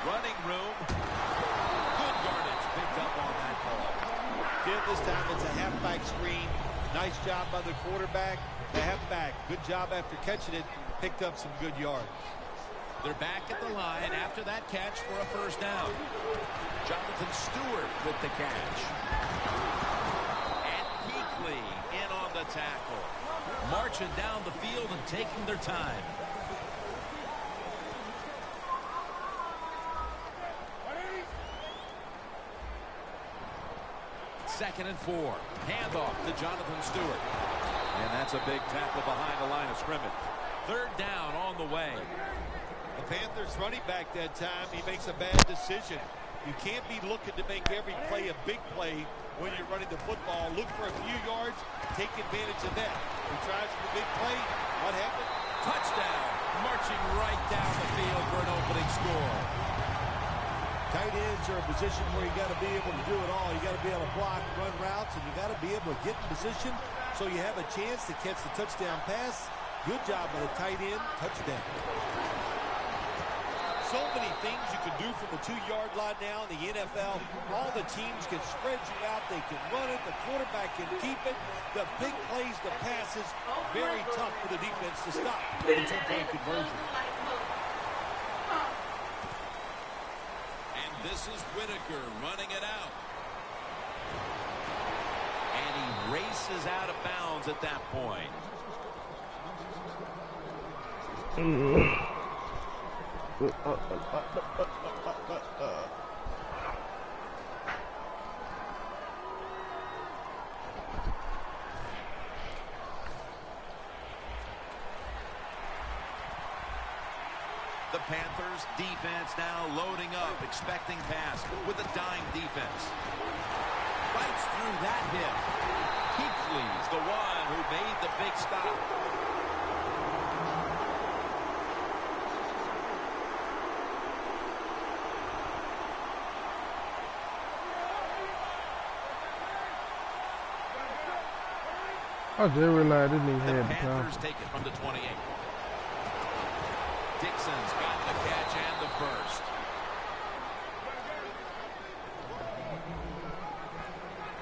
Running room. Good yardage picked up on that ball. Jim, this time it's a halfback screen. Nice job by the quarterback. The halfback, good job after catching it. Picked up some good yards. They're back at the line after that catch for a first down. Jonathan Stewart with the catch. And Kuechly in on the tackle. Marching down the field and taking their time. Second and 4. Handoff to Jonathan Stewart. And that's a big tackle behind the line of scrimmage. Third down on the way. The Panthers running back that time, he makes a bad decision. You can't be looking to make every play a big play when you're running the football. Look for a few yards, take advantage of that. He tries for the big play. What happened? Touchdown. Marching right down the field for an opening score. Tight ends are a position where you got to be able to do it all. You got to be able to block, run routes, and you got to be able to get in position so you have a chance to catch the touchdown pass. Good job by the tight end. Touchdown. So many things you can do from the 2-yard line now in the NFL. All the teams can spread you out. They can run it. The quarterback can keep it. The big plays, the passes, very tough for the defense to stop the 2-point conversion. And this is Whitaker running it out. And he races out of bounds at that point. The Panthers defense now loading up, expecting pass with a dime defense. Bites through that hit. Kuechly's the one who made the big stop. I just realized this nigga had the Panthers take it from the 28. Dixon's got the catch and the first.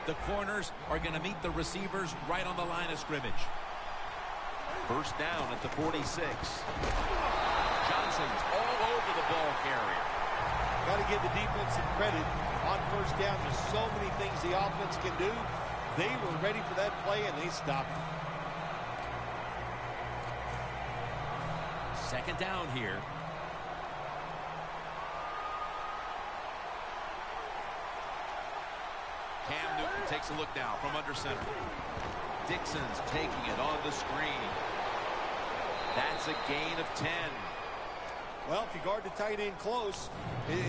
The corners are going to meet the receivers right on the line of scrimmage. First down at the 46. Johnson's all over the ball carrier. Got to give the defense some credit on first down. There's so many things the offense can do. They were ready for that play, and they stopped it. Second down here. Cam Newton takes a look now from under center. Dixon's taking it on the screen. That's a gain of 10. Well, if you guard the tight end close,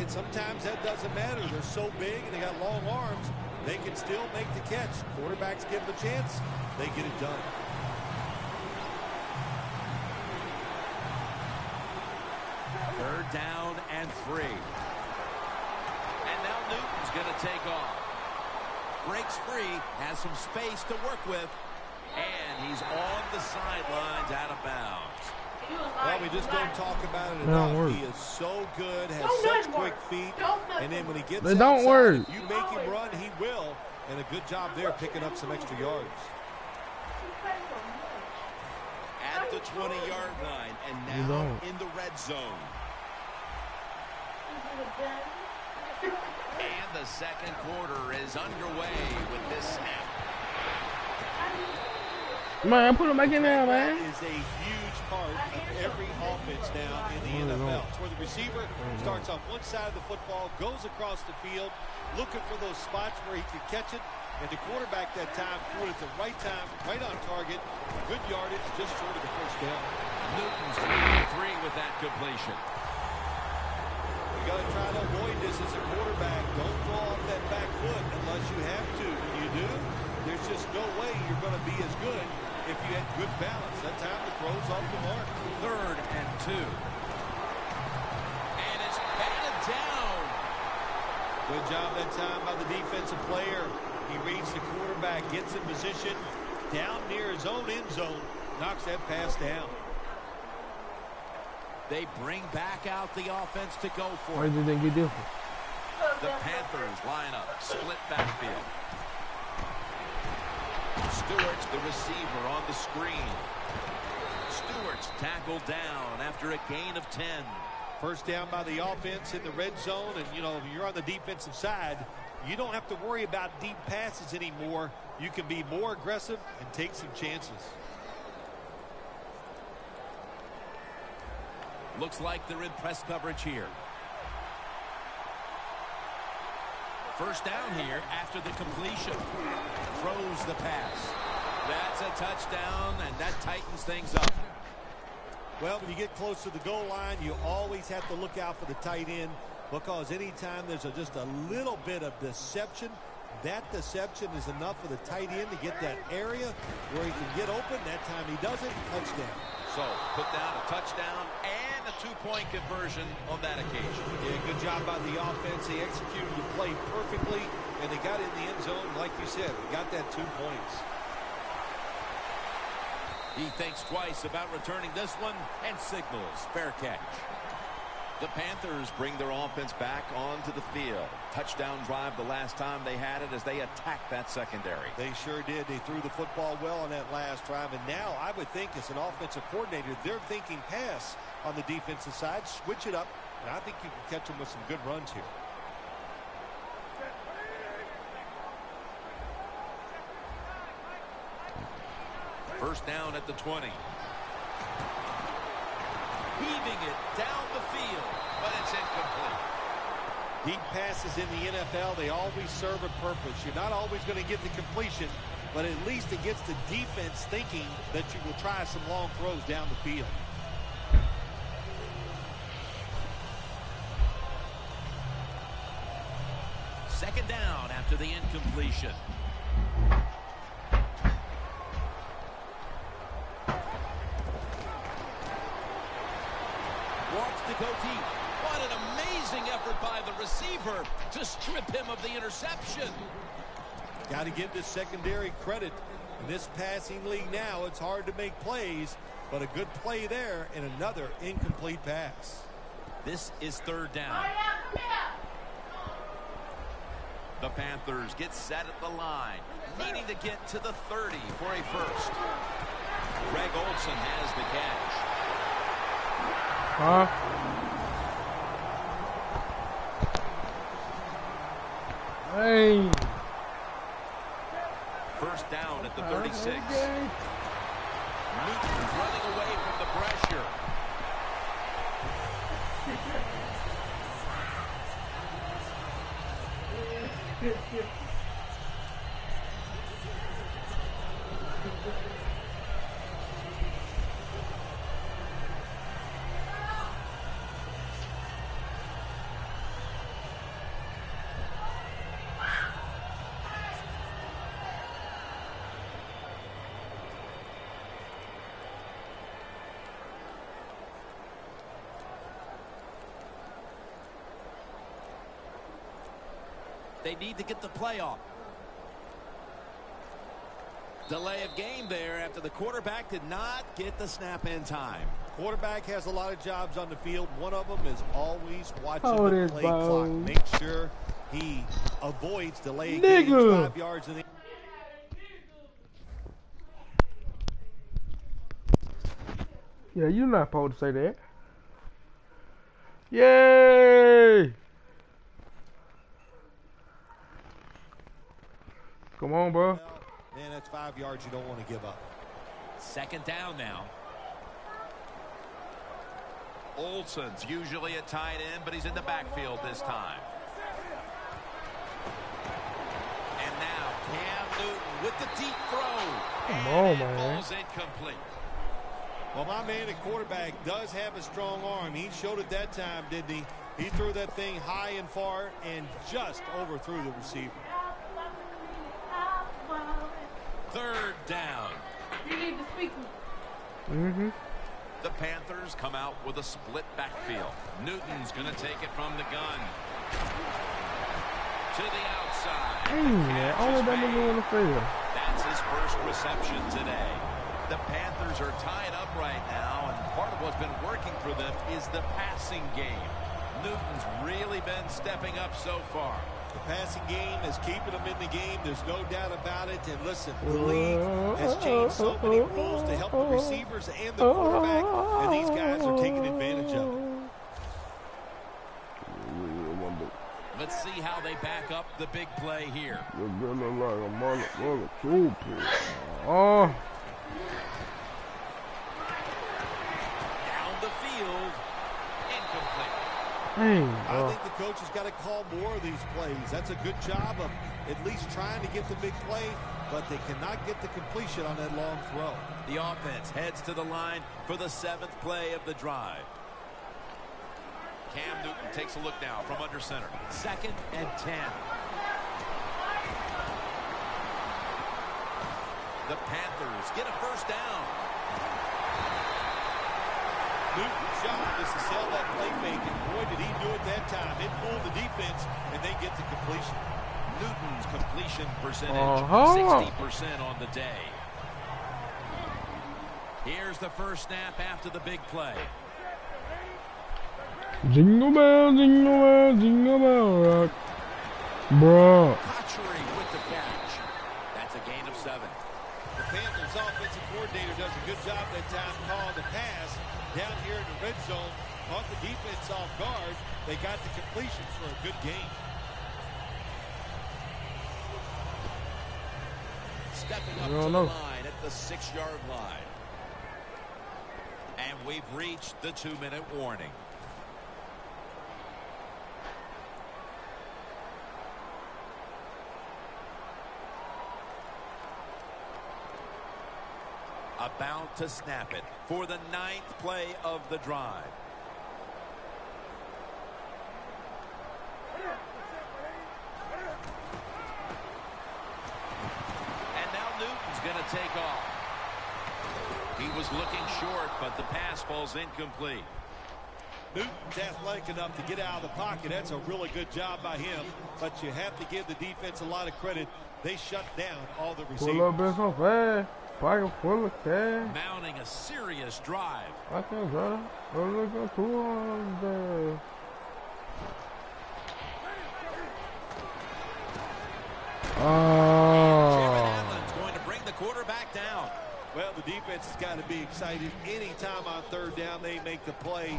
sometimes that doesn't matter. They're so big and they got long arms, they can still make the catch. Quarterbacks give them a chance, they get it done. Third down and 3. And now Newton's going to take off. Breaks free, has some space to work with, and he's on the sidelines out of bounds. Well, we just don't talk about it enough. He is so good, has such quick feet, and then when he gets outside, if you make him run, he will. And a good job there picking up some extra yards. At the 20-yard line, and now in the red zone. And the second quarter is underway with this snap. Man, put him back in there, man. That is a huge part of every offense now in the NFL. It's where the receiver starts on one side of the football, goes across the field, looking for those spots where he can catch it, and the quarterback that time threw it at the right time, right on target, good yardage, just short of the first down. Newton's 3 with that completion. You got to try to avoid this as a quarterback. Don't throw off that back foot unless you have to. When you do, there's just no way you're going to be as good if you had good balance. That time the throw's off the mark. Third and 2. And it's batted down. Good job that time by the defensive player. He reads the quarterback, gets in position, down near his own end zone, knocks that pass down. They bring back out the offense to go for Why it. did they get different? The Panthers line up, split backfield. Stewart's the receiver on the screen. Stewart's tackled down after a gain of 10. First down by the offense in the red zone, and you know, if you're on the defensive side, you don't have to worry about deep passes anymore. You can be more aggressive and take some chances. Looks like they're in press coverage here. First down here after the completion. Throws the pass. That's a touchdown, and that tightens things up. Well, when you get close to the goal line, you always have to look out for the tight end, because anytime there's just a little bit of deception, that deception is enough for the tight end to get that area where he can get open. That time he doesn't. Touchdown. So, put down a touchdown and a two-point conversion on that occasion. Yeah, good job by the offense. They executed the play perfectly, and they got in the end zone, like you said. They got that 2 points. He thinks twice about returning this one and signals fair catch. The Panthers bring their offense back onto the field. Touchdown drive the last time they had it as they attacked that secondary. They sure did. They threw the football well on that last drive. And now I would think as an offensive coordinator, they're thinking pass on the defensive side. Switch it up. And I think you can catch them with some good runs here. First down at the 20. Heaving it down the field, but it's incomplete. Deep passes in the NFL, they always serve a purpose. You're not always going to get the completion, but at least it gets the defense thinking that you will try some long throws down the field. Second down after the incompletion. Wants to go deep. What an amazing effort by the receiver to strip him of the interception. Got to give the secondary credit. In this passing league now, it's hard to make plays, but a good play there and another incomplete pass. This is third down. The Panthers get set at the line, needing to get to the 30 for a first. Greg Olsen has the catch. Hey. First down at the 36. Newton's running away from the pressure. They need to get the play off. Delay of game there after the quarterback did not get the snap in time. Quarterback has a lot of jobs on the field. One of them is always watching Oh, the play clock. Bo. Make sure he avoids delaying games 5 yards in the... Yeah, you're not supposed to say that. Yay! Come on, bro. Well, man, that's 5 yards you don't want to give up. Second down now. Olsen's usually a tight end, but he's in the backfield this time. And now Cam Newton with the deep throw. Come on, man. Ball's incomplete. Well, my man at quarterback does have a strong arm. He showed it that time, didn't he? He threw that thing high and far and just overthrew the receiver. Third down. You need to speak. The Panthers come out with a split backfield. Newton's going to take it from the gun. To the outside. Dang, man. Only that nigga on the field. That's his first reception today. The Panthers are tied up right now, and part of what's been working for them is the passing game. Newton's really been stepping up so far. The passing game is keeping them in the game. There's no doubt about it. And listen, the league has changed so many rules to help the receivers and the quarterback, and these guys are taking advantage of it. Let's see how they back up the big play here. Oh. Down the field. Incomplete. I think the coach has got to call more of these plays. That's a good job of at least trying to get the big play, but they cannot get the completion on that long throw. The offense heads to the line for the 7th play of the drive. Cam Newton takes a look now from under center. 2nd and 10. The Panthers get a first down. Newton's job is to sell that play fake, and boy, did he do it that time. It fooled the defense, and they get the completion. Newton's completion percentage, 60% on the day. Here's the first snap after the big play. Jingle bell, jingle bell rock. Bro. Cotchery with the catch. That's a gain of 7. The Panthers offensive coordinator does a good job that time calling the pass down here in the red zone. Caught the defense off guard. They got the completion for a good game. Stepping up to the line at the 6-yard line. And we've reached the 2-minute warning. About to snap it for the 9th play of the drive. And now Newton's going to take off. He was looking short, but the pass falls incomplete. Newton's athletic enough to get out of the pocket. That's a really good job by him. But you have to give the defense a lot of credit. They shut down all the receivers. Pocket full of cash. Mounting a serious drive. I can go. Look at 200. Allen's going to bring the quarterback down. Well, the defense has got to be excited. Anytime on 3rd down they make the play,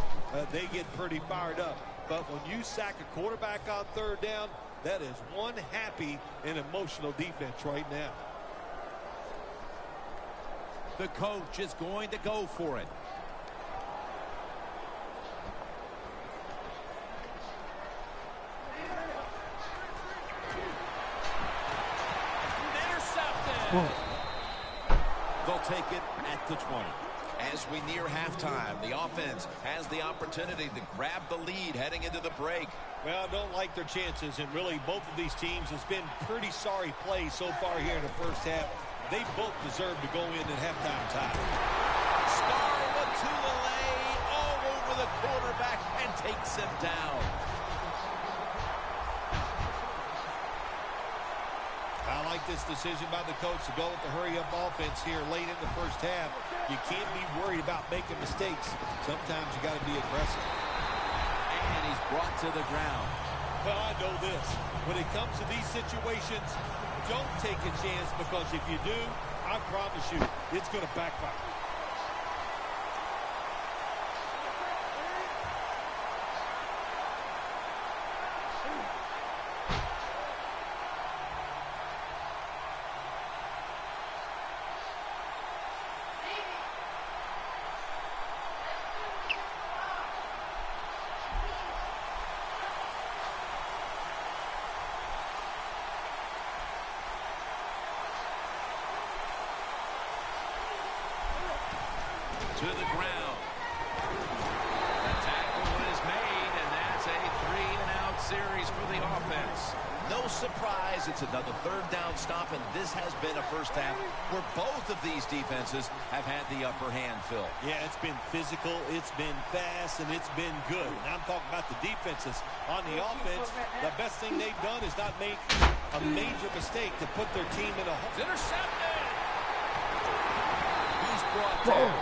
they get pretty fired up. But when you sack a quarterback on 3rd down, that is one happy and emotional defense right now. The coach is going to go for it. Intercepted. They'll take it at the 20. As we near halftime, the offense has the opportunity to grab the lead heading into the break. Well, I don't like their chances, and really both of these teams has been pretty sorry plays so far here in the first half. They both deserve to go in at halftime time. Scarlett to the lay, all over the quarterback, and takes him down. I like this decision by the coach to go with the hurry-up offense here late in the first half. You can't be worried about making mistakes. Sometimes you got to be aggressive. And he's brought to the ground. Well, I know this. When it comes to these situations, don't take a chance, because if you do, I promise you, it's going to backfire. To the ground. The tackle is made, and that's a 3-and-out series for the offense. No surprise, it's another 3rd down stop, and this has been a first half where both of these defenses have had the upper hand, Phil. Yeah, it's been physical, it's been fast, and it's been good. And I'm talking about the defenses. On the offense, the best thing they've done is not make a major mistake to put their team in a hole. Intercepted! He's brought down.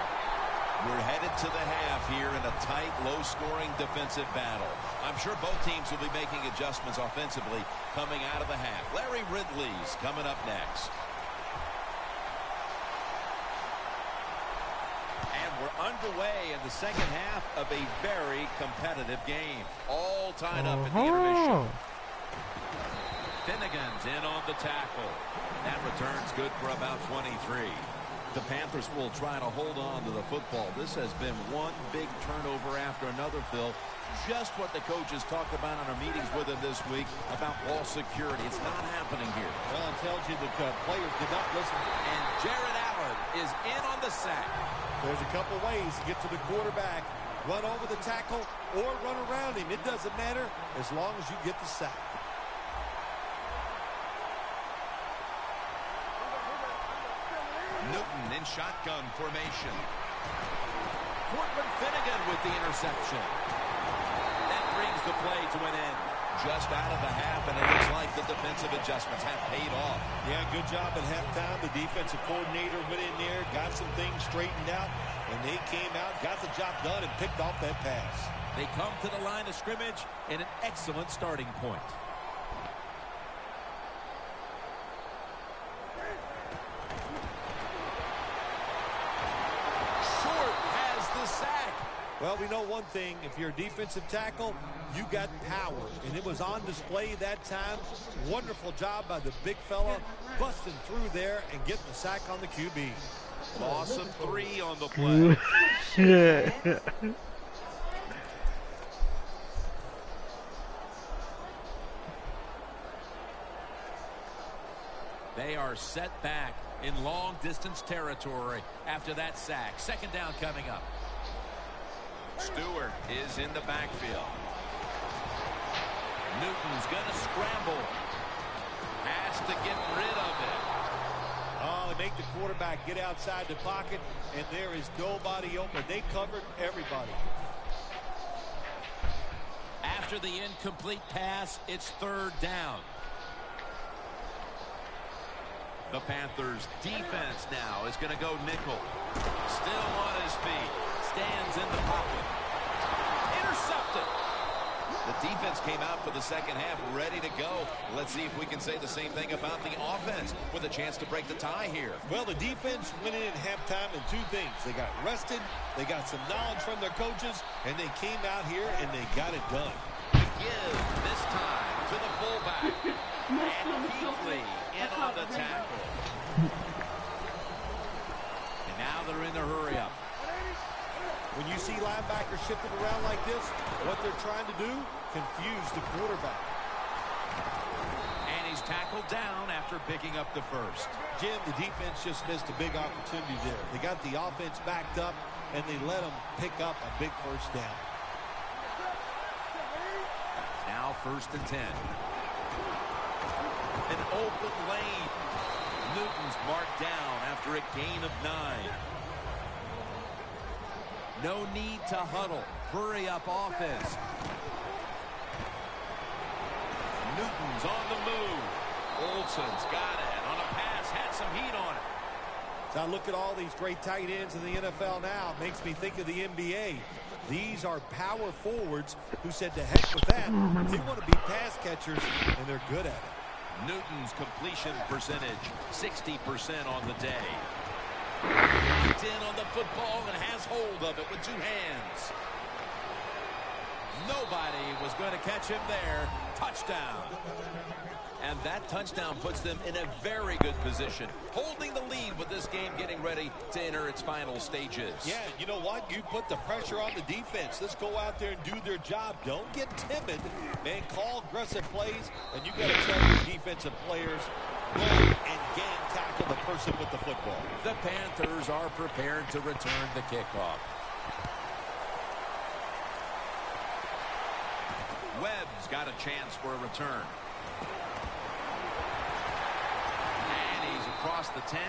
We're headed to the half here in a tight, low-scoring defensive battle. I'm sure both teams will be making adjustments offensively coming out of the half. Larry Ridley's coming up next. And we're underway in the second half of a very competitive game. All tied up in the intermission. Finnegan's in on the tackle. That return's good for about 23. The Panthers will try to hold on to the football. This has been one big turnover after another, Phil. Just what the coaches talked about in our meetings with him this week about ball security. It's not happening here. Well, it tells you that players did not listen. And Jared Allen is in on the sack. There's a couple ways to get to the quarterback. Run over the tackle or run around him. It doesn't matter as long as you get the sack. Newton in shotgun formation. Cortland Finnegan with the interception. That brings the play to an end. Just out of the half, and it looks like the defensive adjustments have paid off. Yeah, good job at halftime. The defensive coordinator went in there, got some things straightened out, and they came out, got the job done, and picked off that pass. They come to the line of scrimmage in an excellent starting point. Well, we know one thing. If you're a defensive tackle, you got power. And it was on display that time. Wonderful job by the big fella, busting through there and getting the sack on the QB. Loss of 3 on the play. They are set back in long-distance territory after that sack. Second down coming up. Stewart is in the backfield. Newton's going to scramble. Has to get rid of it. Oh, they make the quarterback get outside the pocket, and there is nobody open. They covered everybody. After the incomplete pass, it's third down. The Panthers' defense now is going to go nickel. Still on his feet. Stands in the pocket. Intercepted. The defense came out for the second half ready to go. Let's see if we can say the same thing about the offense with a chance to break the tie here. Well, the defense went in at halftime in 2 things. They got rested, they got some knowledge from their coaches, and they came out here and they got it done. Give this time to the fullback. And Keithley in on the tackle. And now they're in the hurry-up. When you see linebackers shifting around like this, what they're trying to do, confuse the quarterback. And he's tackled down after picking up the first. Jim, the defense just missed a big opportunity there. They got the offense backed up, and they let them pick up a big first down. Now 1st and 10. An open lane. Newton's marked down after a gain of 9. No need to huddle. Hurry up offense. Newton's on the move. Olsen's got it. On a pass, had some heat on it. So I look at all these great tight ends in the NFL now. It makes me think of the NBA. These are power forwards who said to heck with that. They want to be pass catchers, and they're good at it. Newton's completion percentage, 60% on the day. Locked in on the football and has hold of it with 2 hands. Nobody was going to catch him there. Touchdown. And that touchdown puts them in a very good position, holding the lead with this game getting ready to enter its final stages. Yeah, you know what? You put the pressure on the defense. Let's go out there and do their job. Don't get timid. Man, call aggressive plays, and you got to tell your defensive players, run and gang tackle the person with the football. The Panthers are prepared to return the kickoff. Webb's got a chance for a return. Across the 10,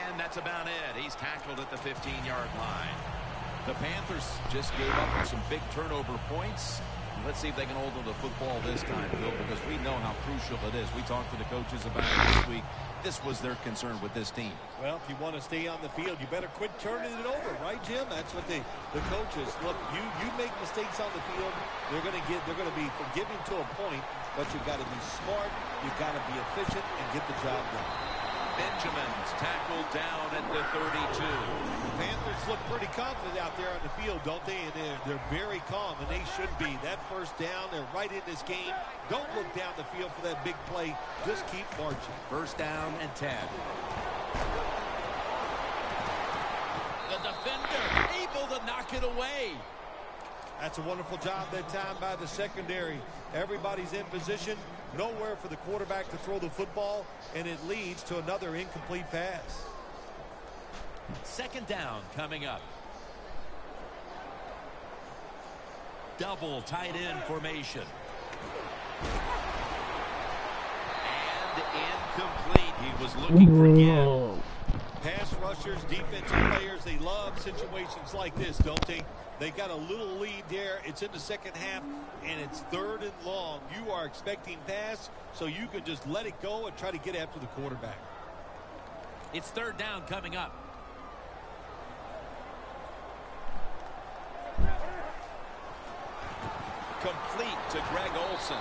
and that's about it. He's tackled at the 15-yard line. The Panthers just gave up some big turnover points, Let's see if they can hold on to the football this time, Phil, because we know how crucial it is. We talked to the coaches about it this week. This was their concern with this team. Well, if you want to stay on the field, you better quit turning it over, right, Jim? That's what the coaches look. You make mistakes on the field, they're going to be forgiving to a point, but you've got to be smart, you've got to be efficient, and get the job done. Benjamin's tackled down at the 32. The Panthers look pretty confident out there on the field, don't they? And they're very calm, and they should be. That first down, they're right in this game. Don't look down the field for that big play. Just keep marching. First down and 10. The defender able to knock it away. That's a wonderful job that time by the secondary. Everybody's in position. Nowhere for the quarterback to throw the football, and it leads to another incomplete pass. Second down coming up. Double tight end formation. And incomplete. He was looking for Gibb. Pass rushers, defensive players, they love situations like this, don't they? They got a little lead there. It's in the second half, and it's 3rd and long. You are expecting pass, so you could just let it go and try to get after the quarterback. It's 3rd down coming up. Complete to Greg Olsen.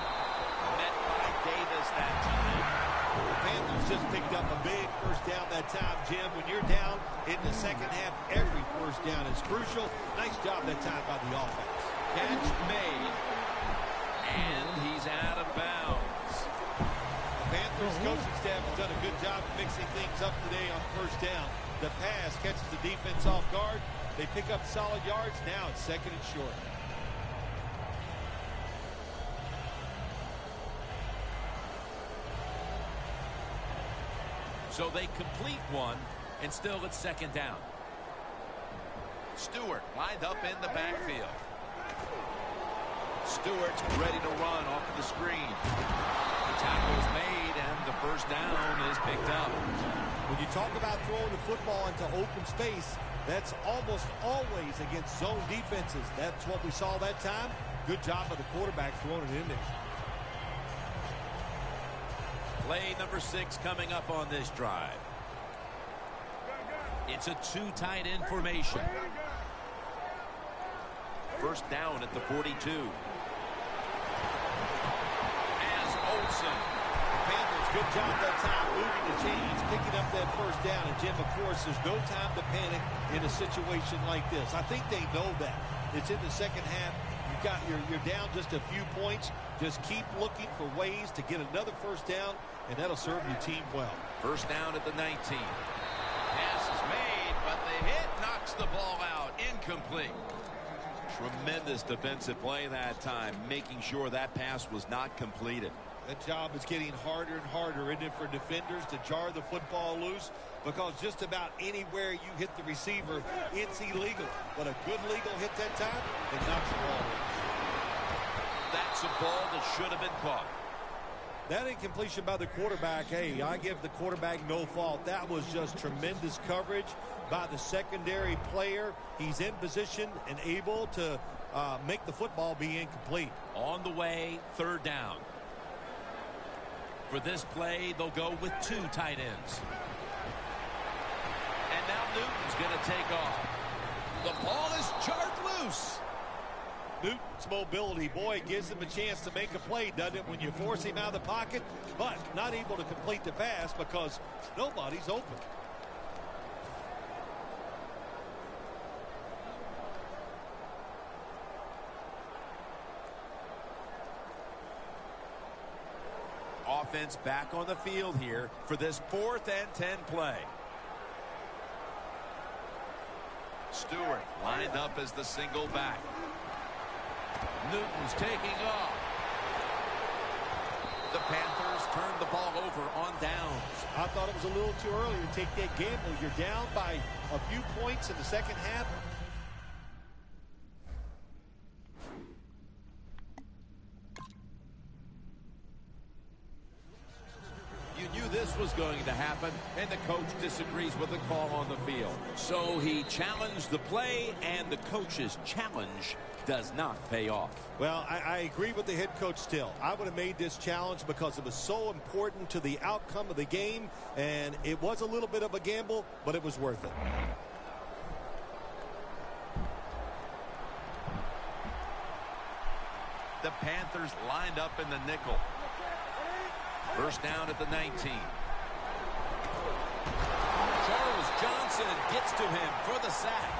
Met by Davis that time. The Panthers just picked up a big first down that time, Jim. When you're down in the second half, every first down is crucial. Nice job that time by the offense. Catch made. And he's out of bounds. The Panthers coaching staff has done a good job of mixing things up today on first down. The pass catches the defense off guard. They pick up solid yards. Now it's 2nd and short. So they complete one, and still it's 2nd down. Stewart lined up in the backfield. Stewart's ready to run off of the screen. The tackle is made, and the first down is picked up. When you talk about throwing the football into open space, that's almost always against zone defenses. That's what we saw that time. Good job by the quarterback throwing it in there. Play number 6 coming up on this drive. It's a 2 tight end formation. First down at the 42. As Olsen. The Panthers, good job that time moving the chains, picking up that first down. And Jim, of course, there's no time to panic in a situation like this. I think they know that. It's in the second half. You're down just a few points. Just keep looking for ways to get another first down, and that'll serve your team well. First down at the 19. Pass is made, but the hit knocks the ball out. Incomplete. Tremendous defensive play that time, making sure that pass was not completed. That job is getting harder and harder, isn't it, for defenders to jar the football loose? Because just about anywhere you hit the receiver, it's illegal. But a good legal hit that time, it knocks the ball in. That's a ball that should have been caught. That incompletion by the quarterback, hey, I give the quarterback no fault. That was just tremendous coverage by the secondary player. He's in position and able to make the football be incomplete. On the way, 3rd down. For this play, they'll go with 2 tight ends. And now Newton's going to take off. The ball is charged loose. Newton's mobility, boy, gives him a chance to make a play, doesn't it, when you force him out of the pocket, but not able to complete the pass because nobody's open. Offense back on the field here for this 4th and 10 play. Stewart lined up as the single back. Newton's taking off. The Panthers turn the ball over on downs. I thought it was a little too early to take that gamble. You're down by a few points in the second half. You knew this was going to happen, and the coach disagrees with the call on the field. So he challenged the play, and the coach's challenge does not pay off. Well, I agree with the head coach still. I would have made this challenge because it was so important to the outcome of the game, and it was a little bit of a gamble, but it was worth it. The Panthers lined up in the nickel. First down at the 19. Charles Johnson gets to him for the sack.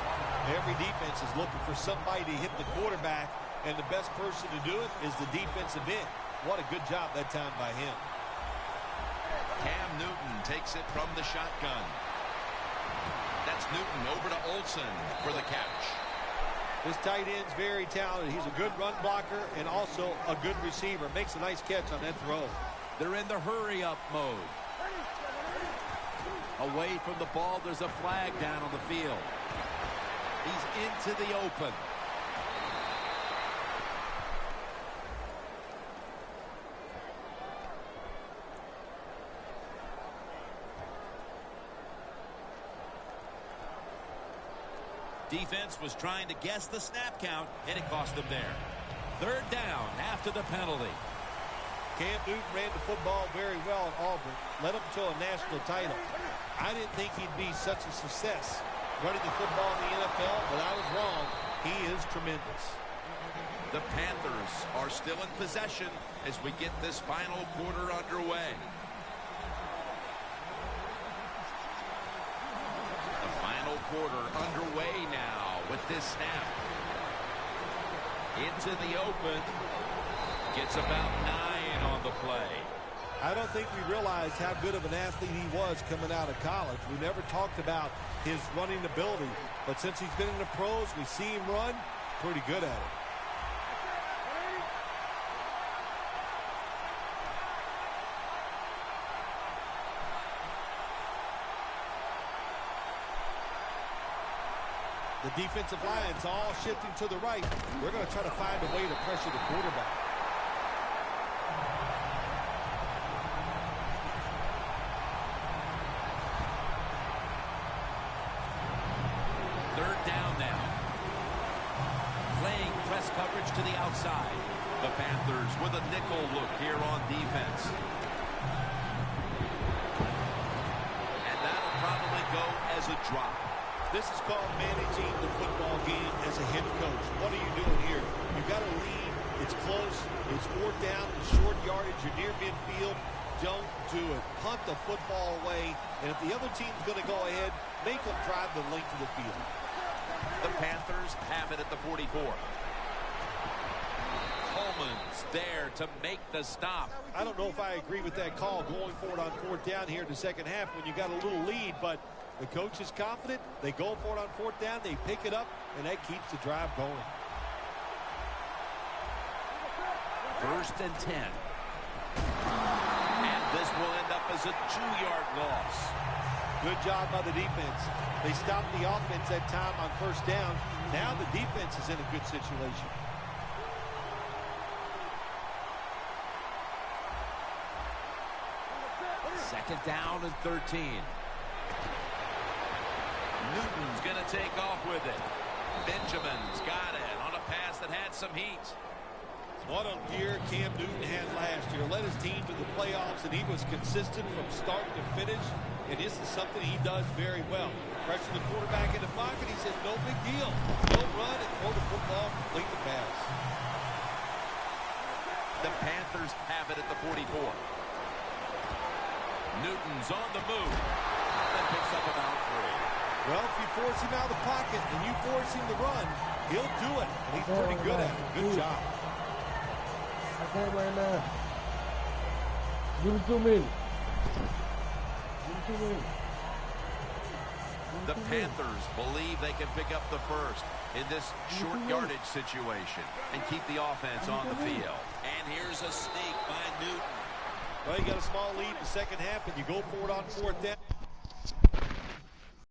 Every defense is looking for somebody to hit the quarterback, and the best person to do it is the defensive end. What a good job that time by him. Cam Newton takes it from the shotgun. That's Newton over to Olsen for the catch. This tight end's very talented. He's a good run blocker and also a good receiver. Makes a nice catch on that throw. They're in the hurry-up mode. Away from the ball, there's a flag down on the field. He's into the open. Defense was trying to guess the snap count, and it cost them there. Third down after the penalty. Cam Newton ran the football very well at Auburn, led them to a national title. I didn't think he'd be such a success running the football in the NFL, but I was wrong. He is tremendous. The Panthers are still in possession as we get this final quarter underway. The final quarter underway now with this snap. Into the open. Gets about 9 on the play. I don't think we realized how good of an athlete he was coming out of college. We never talked about his running ability, but since he's been in the pros, we see him run pretty good at it. The defensive line's all shifting to the right. We're going to try to find a way to pressure the quarterback. Third down now. Playing press coverage to the outside. The Panthers with a nickel look here on defense. And that'll probably go as a drop. This is called managing the football game as a head coach. What are you doing here? You've got to lead. It's close. It's fourth down. It's short yardage. You're near midfield. Don't do it. Punt the football away. And if the other team's going to go ahead, make them drive the length of the field. The Panthers have it at the 44. Coleman's there to make the stop. I don't know if I agree with that call going forward on fourth down here in the second half when you got a little lead, but the coach is confident. They go for it on fourth down. They pick it up, and that keeps the drive going. First and 10. And this will end up as a 2-yard loss. Good job by the defense. They stopped the offense that time on first down. Now the defense is in a good situation. Second down and 13. Newton's going to take off with it. Benjamin's got it on a pass that had some heat. What a year Cam Newton had last year. Led his team to the playoffs, and he was consistent from start to finish. And this is something he does very well. Pressure the quarterback in the pocket. He said, no big deal. He'll run and throw the football, complete the pass. The Panthers have it at the 44. Newton's on the move. And picks up about 3. Well, if you force him out of the pocket and you force him to run, he'll do it. And he's pretty good at it. Good job. Okay, right now. Give it to me. Give it to me. The Panthers believe they can pick up the first in this short yardage situation and keep the offense on the field. And here's a sneak by Newton. Well, you got a small lead in the second half, and you go for it on fourth down.